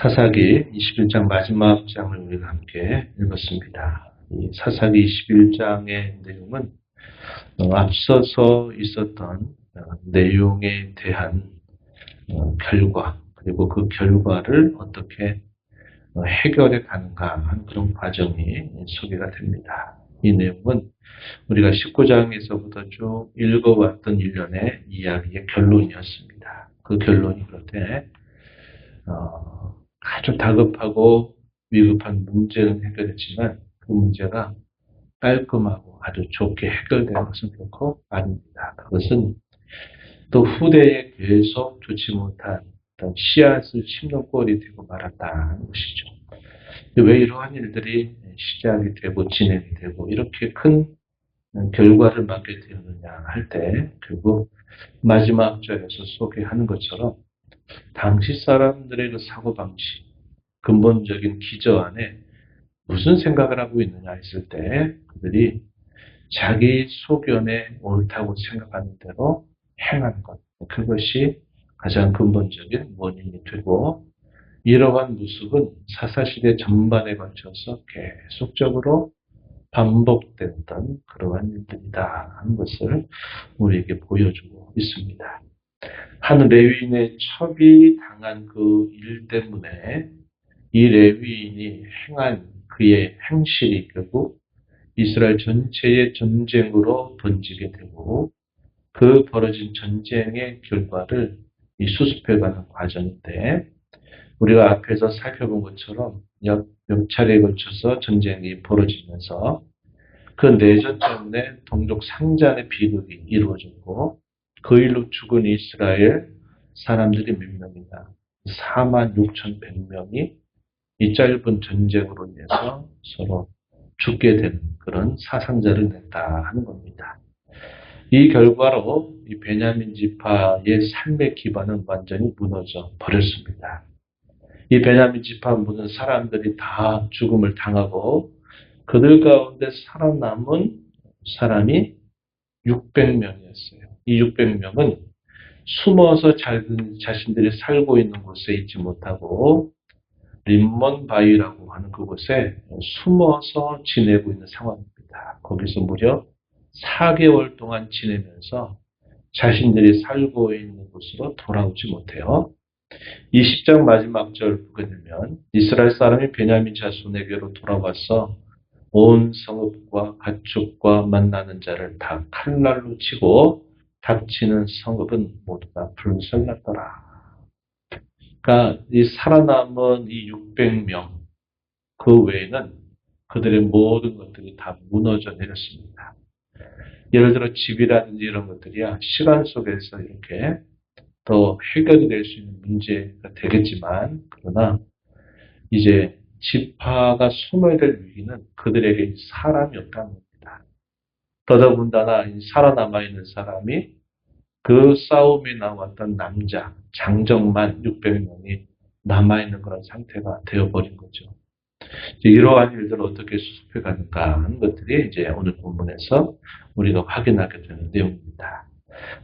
사사기 21장 마지막 장을 우리가 함께 읽었습니다. 이 사사기 21장의 내용은 앞서서 있었던 내용에 대한 결과, 그리고 그 결과를 어떻게 해결해 가는가 하는 그런 과정이 소개가 됩니다. 이 내용은 우리가 19장에서부터 쭉 읽어왔던 일련의 이야기의 결론이었습니다. 그 결론이 그렇게 아주 다급하고 위급한 문제는 해결했지만 그 문제가 깔끔하고 아주 좋게 해결된 것은 결코 아닙니다. 그것은 또 후대에 계속 좋지 못한 어떤 씨앗을 심는 꼴이 되고 말았다는 것이죠. 왜 이러한 일들이 시작이 되고 진행이 되고 이렇게 큰 결과를 맞게 되었느냐 할 때 결국 마지막 절에서 소개하는 것처럼 당시 사람들의 그 사고방식, 근본적인 기저 안에 무슨 생각을 하고 있느냐 했을 때 그들이 자기 소견에 옳다고 생각하는 대로 행하는 것, 그것이 가장 근본적인 원인이 되고 이러한 모습은 사사시대 전반에 걸쳐서 계속적으로 반복됐던 그러한 일들이다 하는 것을 우리에게 보여주고 있습니다. 한 레위인의 첩이 당한 그 일 때문에 이 레위인이 행한 그의 행실이 결국 이스라엘 전체의 전쟁으로 번지게 되고 그 벌어진 전쟁의 결과를 수습해가는 과정인데 우리가 앞에서 살펴본 것처럼 몇 차례에 걸쳐서 전쟁이 벌어지면서 그 내전 때문에 동족 상잔의 비극이 이루어졌고 그 일로 죽은 이스라엘 사람들이 몇 명이나 46,100명이 이 짧은 전쟁으로 인해서 서로 죽게 되는 그런 사상자를 냈다 하는 겁니다. 이 결과로 이 베냐민 지파의 삶의 기반은 완전히 무너져 버렸습니다. 이 베냐민 지파 모든 사람들이 다 죽음을 당하고 그들 가운데 살아남은 사람이 600명이었어요. 이 600명은 숨어서 자신들이 살고 있는 곳에 있지 못하고 림몬 바위라고 하는 그곳에 숨어서 지내고 있는 상황입니다. 거기서 무려 4개월 동안 지내면서 자신들이 살고 있는 곳으로 돌아오지 못해요. 이 10장 마지막 절 보게 되면 이스라엘 사람이 베냐민 자손에게로 돌아와서 온 성읍과 가축과 만나는 자를 다 칼날로 치고 닥치는 성읍은 모두 다 불살랐더라. 그러니까 이 살아남은 이 600명 그 외에는 그들의 모든 것들이 다 무너져 내렸습니다. 예를 들어 집이라든지 이런 것들이야 시간 속에서 이렇게 더 해결이 될 수 있는 문제가 되겠지만 그러나 이제 지파가 숨어야 될 위기는 그들에게 사람이 없다는 겁니다. 더더군다나 살아남아 있는 사람이 그 싸움에 나왔던 남자 장정만 600명이 남아있는 그런 상태가 되어버린 거죠. 이러한 일들을 어떻게 수습해 가는가 하는 것들이 이제 오늘 본문에서 우리가 확인하게 되는 내용입니다.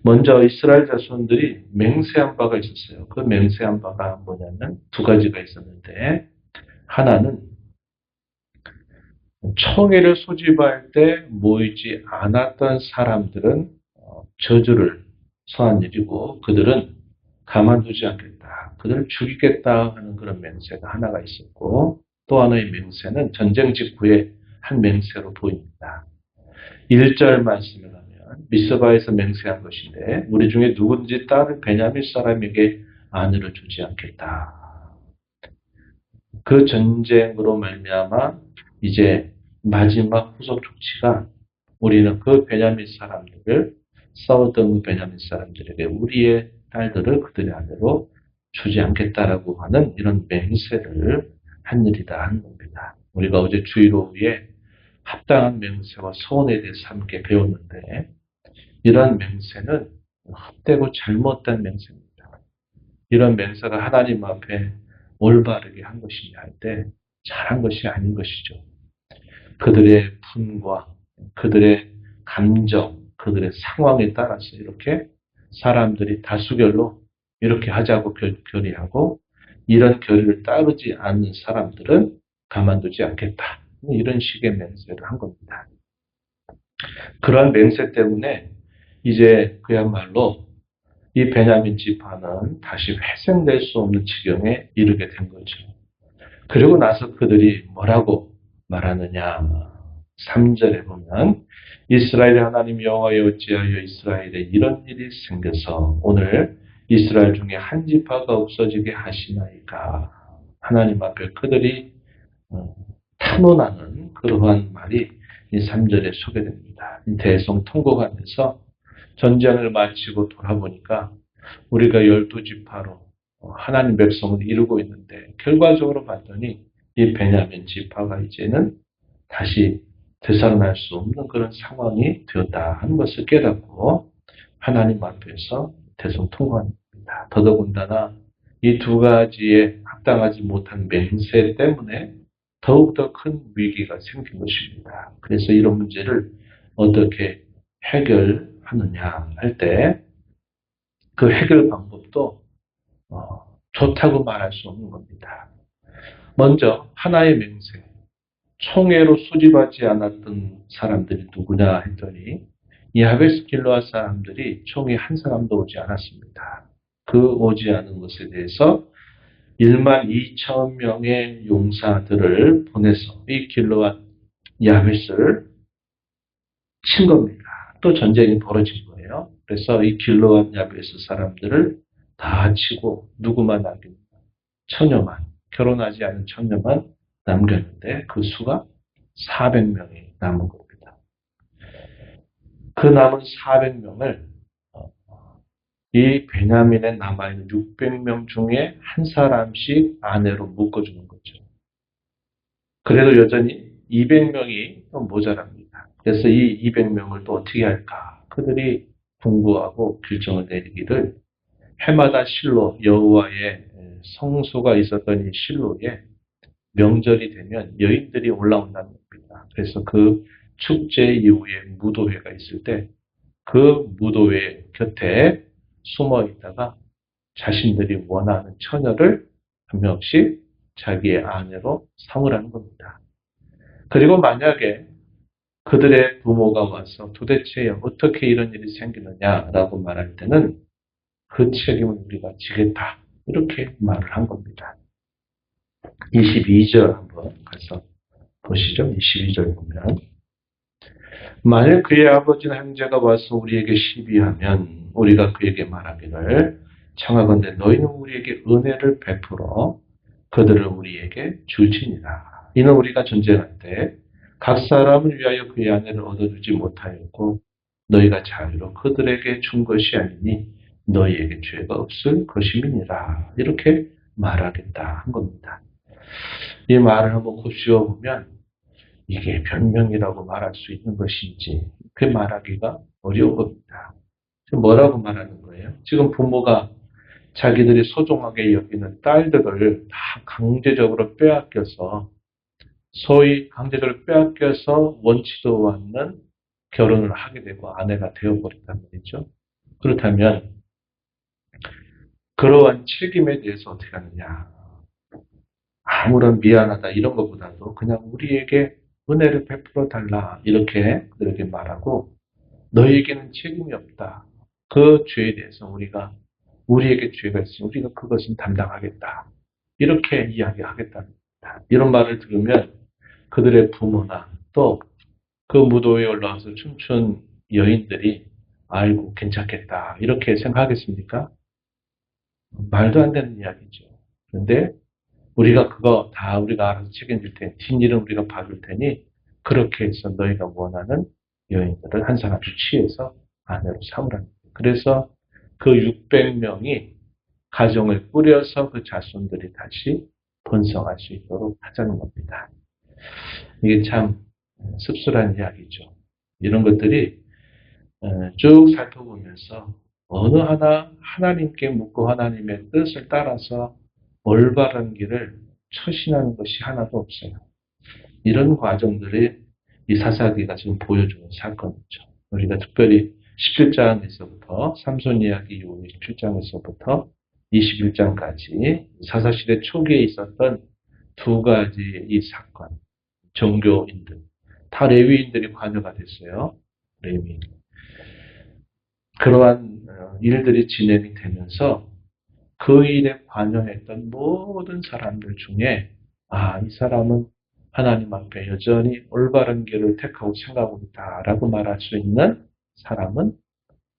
먼저 이스라엘 자손들이 맹세한 바가 있었어요. 그 맹세한 바가 뭐냐면 두 가지가 있었는데 하나는 청회를 소집할 때 모이지 않았던 사람들은 저주를 서한 일이고 그들은 가만두지 않겠다. 그들을 죽이겠다 하는 그런 맹세가 하나가 있었고 또 하나의 맹세는 전쟁 직후에 한 맹세로 보입니다. 1절 말씀을 하면 미스바에서 맹세한 것인데 우리 중에 누구든지 다른 베냐민 사람에게 아내를 주지 않겠다. 그 전쟁으로 말미암아 이제 마지막 후속 조치가 우리는 그 베냐민 사람들을 싸웠던 그 베냐민 사람들에게 우리의 딸들을 그들의 아내로 주지 않겠다라고 하는 이런 맹세를 한 일이다 하는 겁니다. 우리가 어제 주일오후에 합당한 맹세와 서원에 대해서 함께 배웠는데 이런 맹세는 헛되고 잘못된 맹세입니다. 이런 맹세가 하나님 앞에 올바르게 한 것이냐 할 때 잘한 것이 아닌 것이죠. 그들의 분과 그들의 감정, 그들의 상황에 따라서 이렇게 사람들이 다수결로 이렇게 하자고 결의하고 이런 결의를 따르지 않는 사람들은 가만두지 않겠다. 이런 식의 맹세를 한 겁니다. 그러한 맹세 때문에 이제 그야말로 이 베냐민 지파는 다시 회생될 수 없는 지경에 이르게 된 거죠. 그리고 나서 그들이 뭐라고 말하느냐. 3절에 보면 이스라엘 하나님 여호와여 어찌하여 이스라엘에 이런 일이 생겨서 오늘 이스라엘 중에 한 지파가 없어지게 하시나이까. 하나님 앞에 그들이 탄원하는 그러한 말이 이 3절에 소개됩니다. 대성통곡하면서 전쟁을 마치고 돌아보니까 우리가 12지파로 하나님 백성을 이루고 있는데 결과적으로 봤더니 이 베냐민 지파가 이제는 다시 되살아날 수 없는 그런 상황이 되었다 하는 것을 깨닫고 하나님 앞에서 대성통곡합니다. 더더군다나 이 두 가지에 합당하지 못한 맹세 때문에 더욱더 큰 위기가 생긴 것입니다. 그래서 이런 문제를 어떻게 해결하느냐 할 때 그 해결 방법도 좋다고 말할 수 없는 겁니다. 먼저 하나의 맹세, 총회로 수집하지 않았던 사람들이 누구냐 했더니 야베스 길르앗 사람들이 총회 한 사람도 오지 않았습니다. 그 오지 않은 것에 대해서 1만 2천 명의 용사들을 보내서 이 길르앗 야베스를 친 겁니다. 또 전쟁이 벌어진 거예요. 그래서 이 길르앗 야베스 사람들을 다 치고 누구만 남깁니다. 처녀만, 결혼하지 않은 처녀만 남겼는데 그 수가 400명이 남은 겁니다. 그 남은 400명을 이 베냐민에 남아있는 600명 중에 한 사람씩 아내로 묶어주는 거죠. 그래도 여전히 200명이 또 모자랍니다. 그래서 이 200명을 또 어떻게 할까? 그들이 공부하고 결정을 내리기를 해마다 실로 여호와의 성소가 있었던 이 실로에 명절이 되면 여인들이 올라온다는 겁니다. 그래서 그 축제 이후에 무도회가 있을 때 그 무도회 곁에 숨어 있다가 자신들이 원하는 처녀를 한 명씩 자기의 아내로 삼으라는 겁니다. 그리고 만약에 그들의 부모가 와서 도대체 어떻게 이런 일이 생기느냐라고 말할 때는 그 책임을 우리가 지겠다. 이렇게 말을 한 겁니다. 22절 한번 가서 보시죠. 22절 보면 만일 그의 아버지나 형제가 와서 우리에게 시비하면 우리가 그에게 말하기를 청하건대 너희는 우리에게 은혜를 베풀어 그들을 우리에게 줄지니라. 이는 우리가 전쟁할 때 각 사람을 위하여 그의 아내를 얻어주지 못하였고 너희가 자유로 그들에게 준 것이 아니니 너희에게 죄가 없을 것임이니라. 이렇게 말하겠다 한 겁니다. 이 말을 한번 곱씹어보면 이게 변명이라고 말할 수 있는 것인지 그 말하기가 어려운 겁니다. 지금 뭐라고 말하는 거예요? 지금 부모가 자기들이 소중하게 여기는 딸들을 다 강제적으로 빼앗겨서 소위 강제적으로 빼앗겨서 원치도 않는 결혼을 하게 되고 아내가 되어버린단 말이죠. 그렇다면 그러한 책임에 대해서 어떻게 하느냐. 아무런 미안하다 이런 것보다도 그냥 우리에게 은혜를 베풀어 달라 이렇게 그들에게 말하고 너희에게는 책임이 없다. 그 죄에 대해서 우리에게 죄가 있으면 우리가 그것은 담당하겠다. 이렇게 이야기하겠다는 겁니다. 이런 말을 들으면 그들의 부모나 또 그 무도에 올라와서 춤춘 여인들이 아이고 괜찮겠다 이렇게 생각하겠습니까? 말도 안 되는 이야기죠. 그런데 우리가 그거 다 우리가 알아서 책임질 테니 뒷일은 우리가 봐줄 테니 그렇게 해서 너희가 원하는 여인들을 한 사람씩 취해서 아내로 삼으라는 거예요. 그래서 그 600명이 가정을 꾸려서 그 자손들이 다시 번성할 수 있도록 하자는 겁니다. 이게 참 씁쓸한 이야기죠. 이런 것들이 쭉 살펴보면서 어느 하나 하나님께 묻고 하나님의 뜻을 따라서 올바른 길을 처신하는 것이 하나도 없어요. 이런 과정들이 이 사사기가 지금 보여주는 사건이죠. 우리가 특별히 17장에서부터 삼손 이야기 이후 17장에서부터 21장까지 사사시대 초기에 있었던 두 가지 이 사건, 종교인들, 다 레위인들이 관여가 됐어요. 레위인. 그러한 일들이 진행이 되면서 그 일에 관여했던 모든 사람들 중에 이 사람은 하나님 앞에 여전히 올바른 길을 택하고 생각하고 있다라고 말할 수 있는 사람은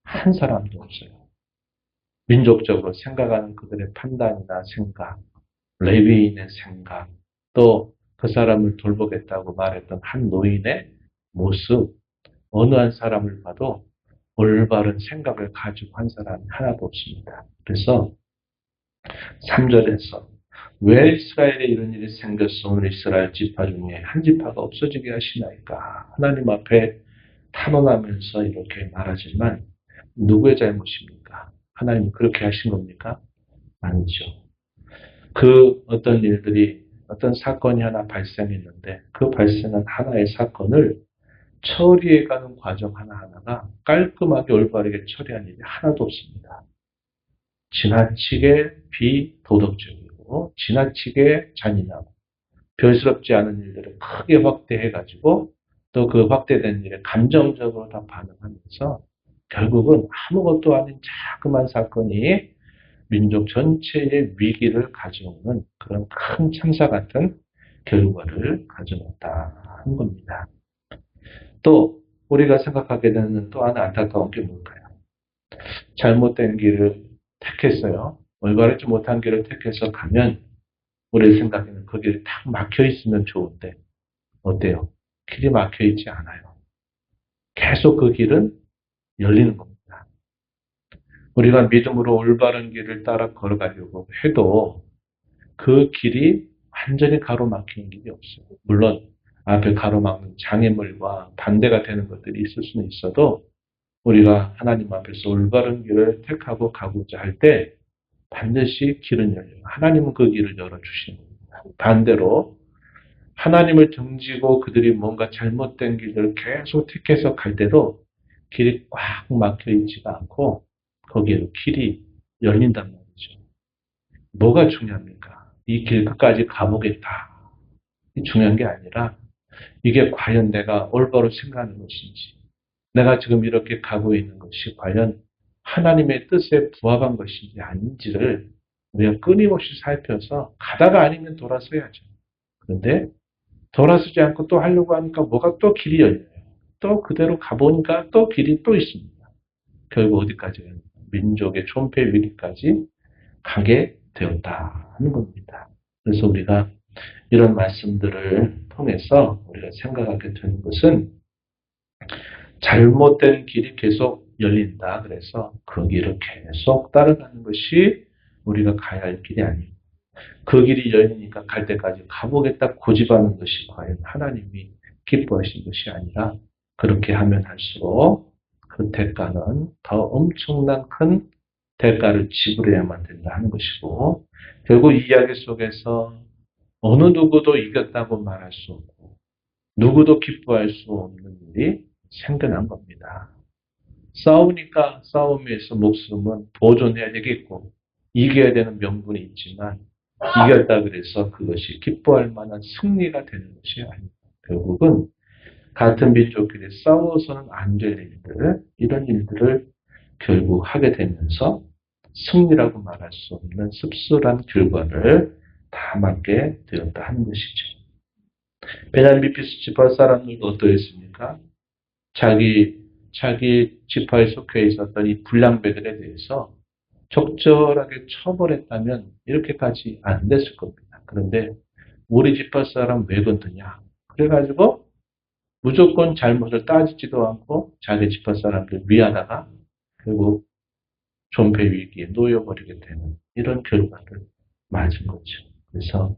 한 사람도 없어요. 민족적으로 생각하는 그들의 판단이나 생각, 레위인의 생각, 또 그 사람을 돌보겠다고 말했던 한 노인의 모습, 어느 한 사람을 봐도 올바른 생각을 가지고 한 사람이 하나도 없습니다. 그래서 3절에서 왜 이스라엘에 이런 일이 생겼어? 오늘 이스라엘 지파 중에 한 지파가 없어지게 하시나이까? 하나님 앞에 탄원하면서 이렇게 말하지만 누구의 잘못입니까? 하나님이 그렇게 하신 겁니까? 아니죠. 그 어떤 일들이 어떤 사건이 하나 발생했는데 그 발생한 하나의 사건을 처리해가는 과정 하나하나가 깔끔하게 올바르게 처리한 일이 하나도 없습니다. 지나치게 비도덕적이고 지나치게 잔인하고 별스럽지 않은 일들을 크게 확대해가지고 또 그 확대된 일에 감정적으로 다 반응하면서 결국은 아무것도 아닌 자그마한 사건이 민족 전체의 위기를 가져오는 그런 큰 참사 같은 결과를 가져왔다 하는 겁니다. 또 우리가 생각하게 되는 또 하나 안타까운 게 뭘까요? 잘못된 길을 택했어요. 올바르지 못한 길을 택해서 가면 우리 생각에는 그 길이 딱 막혀 있으면 좋은데 어때요? 길이 막혀 있지 않아요. 계속 그 길은 열리는 겁니다. 우리가 믿음으로 올바른 길을 따라 걸어가려고 해도 그 길이 완전히 가로막히는 길이 없어요. 물론 앞에 가로막는 장애물과 반대가 되는 것들이 있을 수는 있어도 우리가 하나님 앞에서 올바른 길을 택하고 가고자 할 때 반드시 길은 열려요. 하나님은 그 길을 열어주시는 겁니다. 반대로 하나님을 등지고 그들이 뭔가 잘못된 길을 계속 택해서 갈 때도 길이 꽉 막혀 있지가 않고 거기에도 길이 열린단 말이죠. 뭐가 중요합니까? 이 길 끝까지 가보겠다. 이 중요한 게 아니라 이게 과연 내가 올바로 생각하는 것인지 내가 지금 이렇게 가고 있는 것이 과연 하나님의 뜻에 부합한 것인지 아닌지를 우리가 끊임없이 살펴서 가다가 아니면 돌아서야죠. 그런데 돌아서지 않고 또 하려고 하니까 뭐가 또 길이 열려요. 또 그대로 가보니까 또 길이 또 있습니다. 결국 어디까지요? 민족의 존폐 위기까지 가게 되었다 하는 겁니다. 그래서 우리가 이런 말씀들을 통해서 우리가 생각하게 되는 것은 잘못된 길이 계속 열린다. 그래서 그 길을 계속 따라가는 것이 우리가 가야 할 길이 아니고 그 길이 열리니까 갈 때까지 가보겠다 고집하는 것이 과연 하나님이 기뻐하신 것이 아니라 그렇게 하면 할수록 그 대가는 더 엄청난 큰 대가를 지불해야만 된다 하는 것이고 결국 이 이야기 속에서 어느 누구도 이겼다고 말할 수 없고 누구도 기뻐할 수 없는 일이 생겨난 겁니다. 싸우니까 싸움에서 목숨은 보존해야 되겠고 이겨야 되는 명분이 있지만 이겼다 그래서 그것이 기뻐할 만한 승리가 되는 것이 아닙니다. 결국은 같은 민족끼리 싸워서는 안 될 일들, 이런 일들을 결국 하게 되면서 승리라고 말할 수 없는 씁쓸한 결과를 다 맞게 되었다 하는 것이죠. 베냐민 미피스 지파 사람들도 어떠했습니까? 자기 지파에 속해 있었던 이 불량배들에 대해서 적절하게 처벌했다면 이렇게까지 안 됐을 겁니다. 그런데 우리 지파 사람 왜 건드냐? 그래가지고 무조건 잘못을 따지지도 않고 자기 지파 사람들 위하다가 결국 존폐 위기에 놓여버리게 되는 이런 결과를 맞은 거죠. 그래서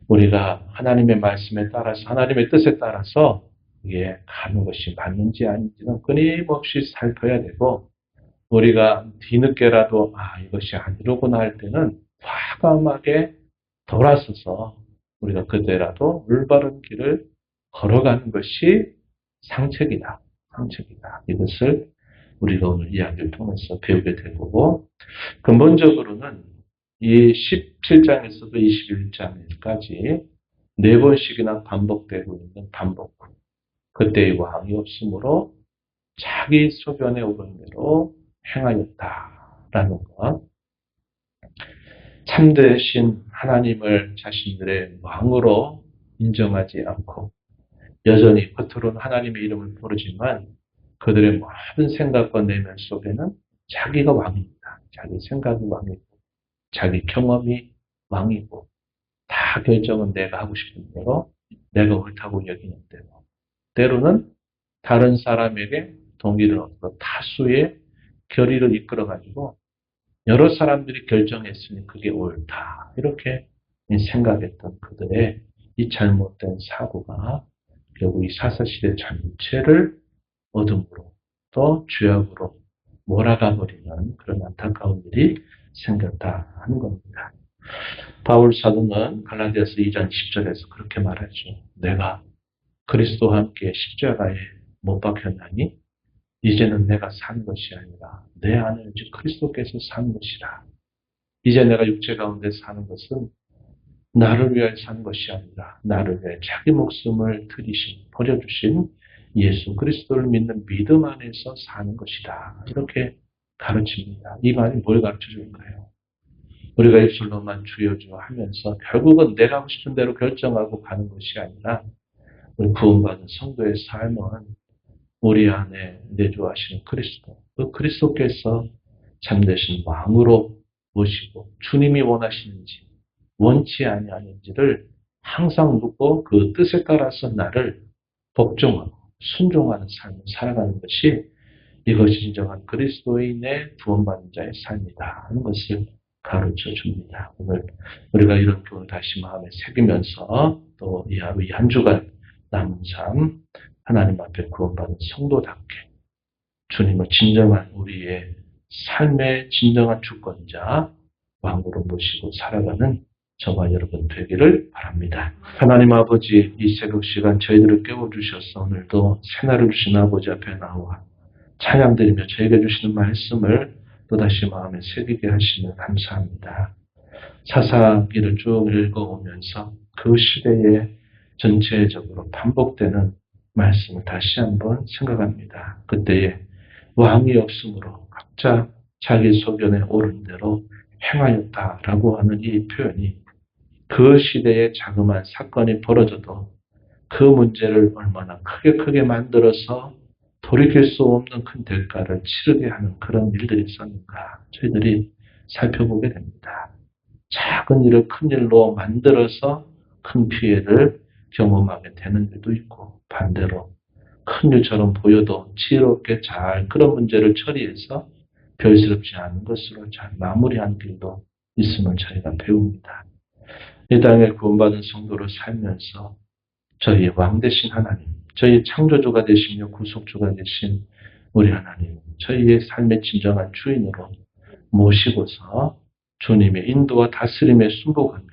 우리가 하나님의 말씀에 따라서 하나님의 뜻에 따라서 이게 가는 것이 맞는지 아닌지는 끊임없이 살펴야 되고 우리가 뒤늦게라도 이것이 아니로구나 할 때는 과감하게 돌아서서 우리가 그때라도 올바른 길을 걸어가는 것이 상책이다. 상책이다. 이것을 우리가 오늘 이야기를 통해서 배우게 되고, 근본적으로는 이 17장에서도 21장까지 네 번씩이나 반복되고 있는 반복구. 그때의 왕이 없으므로 자기 소견에 오른 대로 행하였다라는 것. 참되신 하나님을 자신들의 왕으로 인정하지 않고 여전히 겉으로는 하나님의 이름을 부르지만 그들의 모든 생각과 내면 속에는 자기가 왕입니다. 자기 생각이 왕이고 자기 경험이 왕이고 다 결정은 내가 하고 싶은 대로 내가 옳다고 여기는 대로 때로는 다른 사람에게 동의를 얻고 다수의 결의를 이끌어가지고 여러 사람들이 결정했으니 그게 옳다. 이렇게 생각했던 그들의 이 잘못된 사고가 결국 이 사사시대 전체를 어둠으로 또 죄악으로 몰아가 버리는 그런 안타까운 일이 생겼다 하는 겁니다. 바울 사도는 갈라디아서 2장 10절에서 그렇게 말하죠. 내가 그리스도와 함께 십자가에 못 박혔나니 이제는 내가 산 것이 아니라 내 안에 오직 그리스도께서 산 것이라. 이제 내가 육체 가운데 사는 것은 나를 위하여 산 것이 아니라 나를 위하여 자기 목숨을 들이신 버려주신 예수 그리스도를 믿는 믿음 안에서 사는 것이다. 이렇게 가르칩니다. 이 말이 뭘 가르쳐 줄까요? 우리가 입술로만 주여 주여 하면서 결국은 내가 하고 싶은 대로 결정하고 가는 것이 아니라 우리 구원받은 성도의 삶은 우리 안에 내주하시는 그리스도, 그 그리스도께서 참되신 왕으로 모시고 주님이 원하시는지 원치 아니하는지를 항상 묻고 그 뜻에 따라서 나를 복종하고 순종하는 삶을 살아가는 것이 이것이 진정한 그리스도인의 구원받은 자의 삶이다 하는 것을 가르쳐 줍니다. 오늘 우리가 이런 교훈을 다시 마음에 새기면서 또 이 하루 이 한 주간 남은 삶 하나님 앞에 구원받은 성도답게 주님을 진정한 우리의 삶의 진정한 주권자 왕으로 모시고 살아가는 저와 여러분 되기를 바랍니다. 하나님 아버지 이 새벽 시간 저희들을 깨워주셔서 오늘도 새날을 주신 아버지 앞에 나와 찬양드리며 저에게 주시는 말씀을 또다시 마음에 새기게 하시며 감사합니다. 사사기를 쭉 읽어오면서 그 시대에 전체적으로 반복되는 말씀을 다시 한번 생각합니다. 그때에 왕이 없으므로 각자 자기 소견에 옳은 대로 행하였다라고 하는 이 표현이 그 시대에 자그마한 사건이 벌어져도 그 문제를 얼마나 크게 만들어서 돌이킬 수 없는 큰 대가를 치르게 하는 그런 일들이 있었는가 저희들이 살펴보게 됩니다. 작은 일을 큰 일로 만들어서 큰 피해를 경험하게 되는 일도 있고 반대로 큰 일처럼 보여도 지혜롭게 잘 그런 문제를 처리해서 별스럽지 않은 것으로 잘 마무리하는 길도 있음을 저희가 배웁니다. 이 땅에 구원받은 성도로 살면서 저희의 왕 되신 하나님, 저희의 창조주가 되시며 구속주가 되신 우리 하나님, 저희의 삶의 진정한 주인으로 모시고서 주님의 인도와 다스림에 순복하며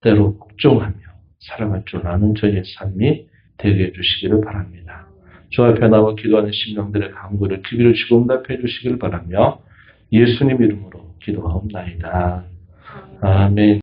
때로 복종하며 살아갈 줄 아는 저희의 삶이 되게 해주시기를 바랍니다. 주 앞에 나와 기도하는 심령들의 간구를 귀를 주시고 응답해 주시기를 바라며 예수님 이름으로 기도하옵나이다. 아멘.